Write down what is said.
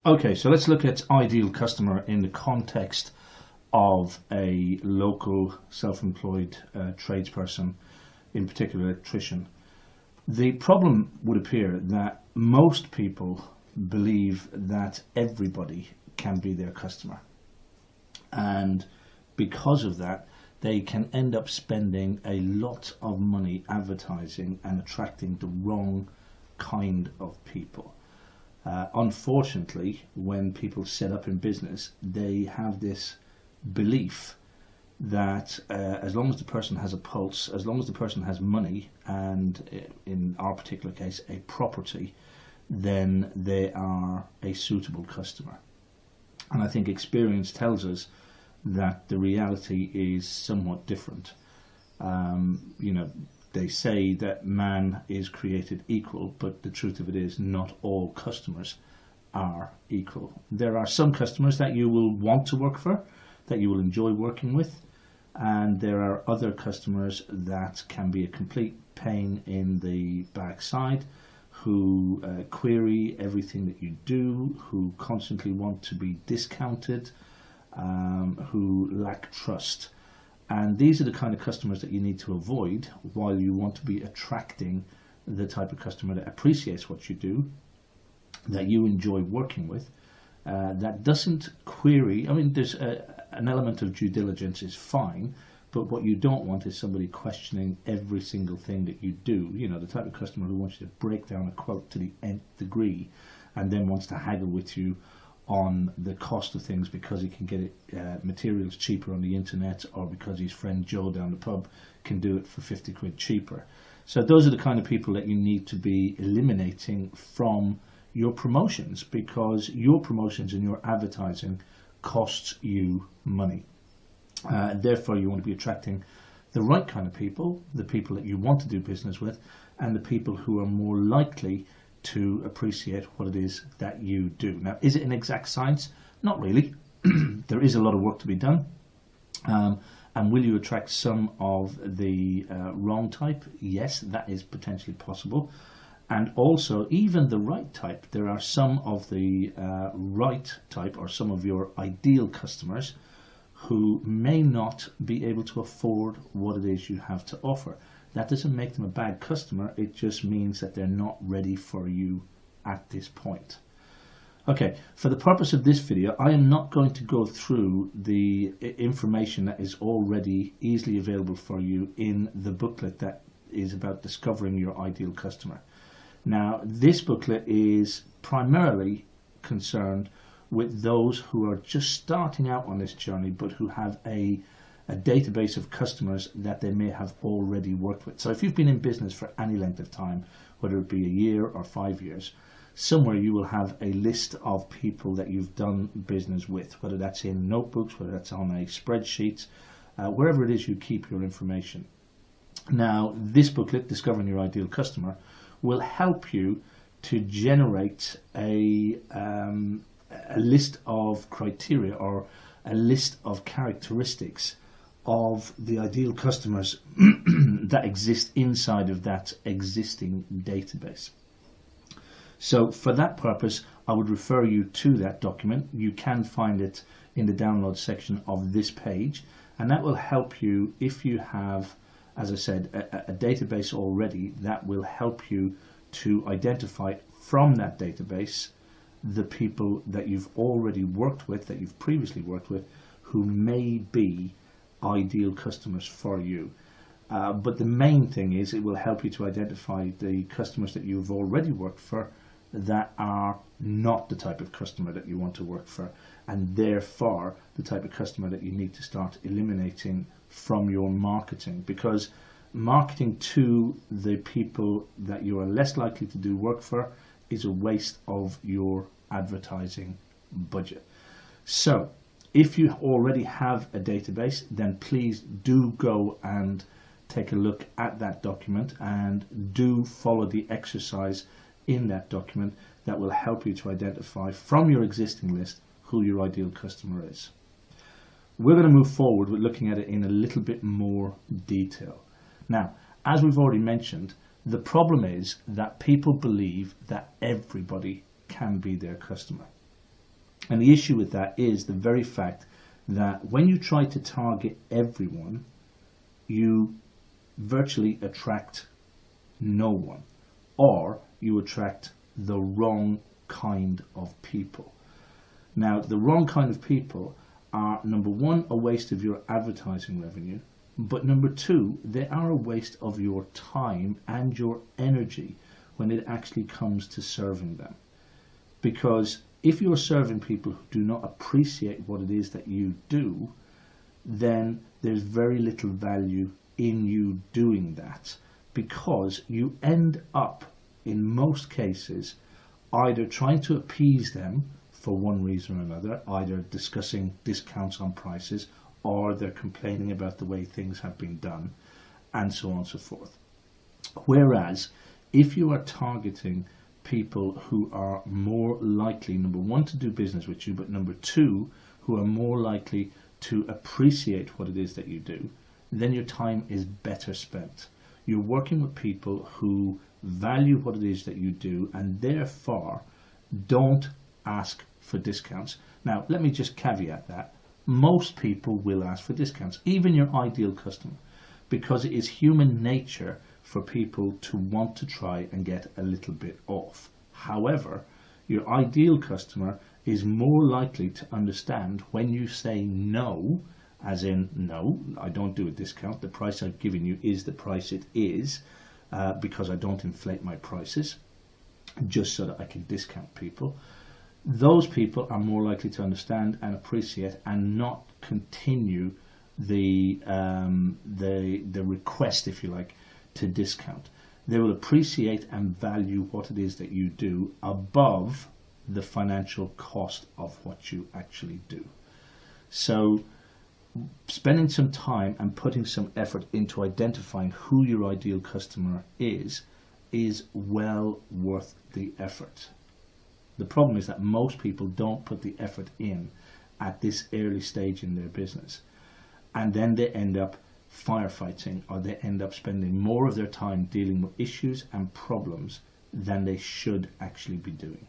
Okay, so let's look at ideal customer in the context of a local self-employed tradesperson, in particular electrician. The problem would appear that most people believe that everybody can be their customer, and because of that they can end up spending a lot of money advertising and attracting the wrong kind of people. Unfortunately, when people set up in business, they have this belief that as long as the person has a pulse, as long as the person has money, and in our particular case a property, then they are a suitable customer. And I think experience tells us that the reality is somewhat different. They say that man is created equal, but the truth of it is not all customers are equal. There are some customers that you will want to work for, that you will enjoy working with, and there are other customers that can be a complete pain in the backside, who query everything that you do, who constantly want to be discounted, who lack trust. And these are the kind of customers that you need to avoid while you want to be attracting the type of customer that appreciates what you do, that you enjoy working with, that doesn't query. I mean, there's an element of due diligence is fine, but what you don't want is somebody questioning every single thing that you do. You know, the type of customer who wants you to break down a quote to the nth degree and then wants to haggle with you on the cost of things because he can get it materials cheaper on the internet, or because his friend Joe down the pub can do it for 50 quid cheaper. So those are the kind of people that you need to be eliminating from your promotions, because your promotions and your advertising costs you money. Therefore you want to be attracting the right kind of people, the people that you want to do business with, and the people who are more likely to appreciate what it is that you do. Now, is it an exact science? Not really. There is a lot of work to be done. And will you attract some of the wrong type? Yes, that is potentially possible. And also, even the right type. There are some of the right type, or some of your ideal customers, who may not be able to afford what it is you have to offer. That doesn't make them a bad customer, it just means that they're not ready for you at this point. Okay, for the purpose of this video, I am not going to go through the information that is already easily available for you in the booklet that is about discovering your ideal customer. Now, this booklet is primarily concerned with those who are just starting out on this journey, but who have a database of customers that they may have already worked with. So if you've been in business for any length of time, whether it be a year or 5 years, somewhere you will have a list of people that you've done business with, whether that's in notebooks, whether that's on a spreadsheet, wherever it is you keep your information. Now, this booklet, Discovering Your Ideal Customer, will help you to generate a list of criteria, or a list of characteristics of the ideal customers that exist inside of that existing database. So for that purpose, I would refer you to that document. You can find it in the download section of this page, and that will help you if you have, as I said, a database already. That will help you to identify from that database the people that you've already worked with, that you've previously worked with, who may be ideal customers for you. But the main thing is, it will help you to identify the customers that you've already worked for that are not the type of customer that you want to work for, and therefore the type of customer that you need to start eliminating from your marketing. Because marketing to the people that you are less likely to do work for is a waste of your advertising budget. So if you already have a database, then please do go and take a look at that document, and do follow the exercise in that document that will help you to identify from your existing list who your ideal customer is. We're going to move forward with looking at it in a little bit more detail. Now, as we've already mentioned, the problem is that people believe that everybody can be their customer. And the issue with that is the very fact that when you try to target everyone, you virtually attract no one, or you attract the wrong kind of people. Now, the wrong kind of people are, number one, a waste of your advertising revenue, but number two, they are a waste of your time and your energy when it actually comes to serving them. Because if you're serving people who do not appreciate what it is that you do, then there's very little value in you doing that, because you end up, in most cases, either trying to appease them for one reason or another, either discussing discounts on prices, or they're complaining about the way things have been done, and so on and so forth. Whereas, if you are targeting people who are more likely, number one, to do business with you, but number two, who are more likely to appreciate what it is that you do, then your time is better spent. You're working with people who value what it is that you do, and therefore don't ask for discounts. Now, let me just caveat that. Most people will ask for discounts, even your ideal customer, because it is human nature for people to want to try and get a little bit off. However, your ideal customer is more likely to understand when you say no, as in, no, I don't do a discount, the price I've given you is the price it is, because I don't inflate my prices, just so that I can discount people. Those people are more likely to understand and appreciate and not continue the request, if you like, to discount. They will appreciate and value what it is that you do above the financial cost of what you actually do. So spending some time and putting some effort into identifying who your ideal customer is well worth the effort. The problem is that most people don't put the effort in at this early stage in their business, and then they end up firefighting, or they end up spending more of their time dealing with issues and problems than they should actually be doing.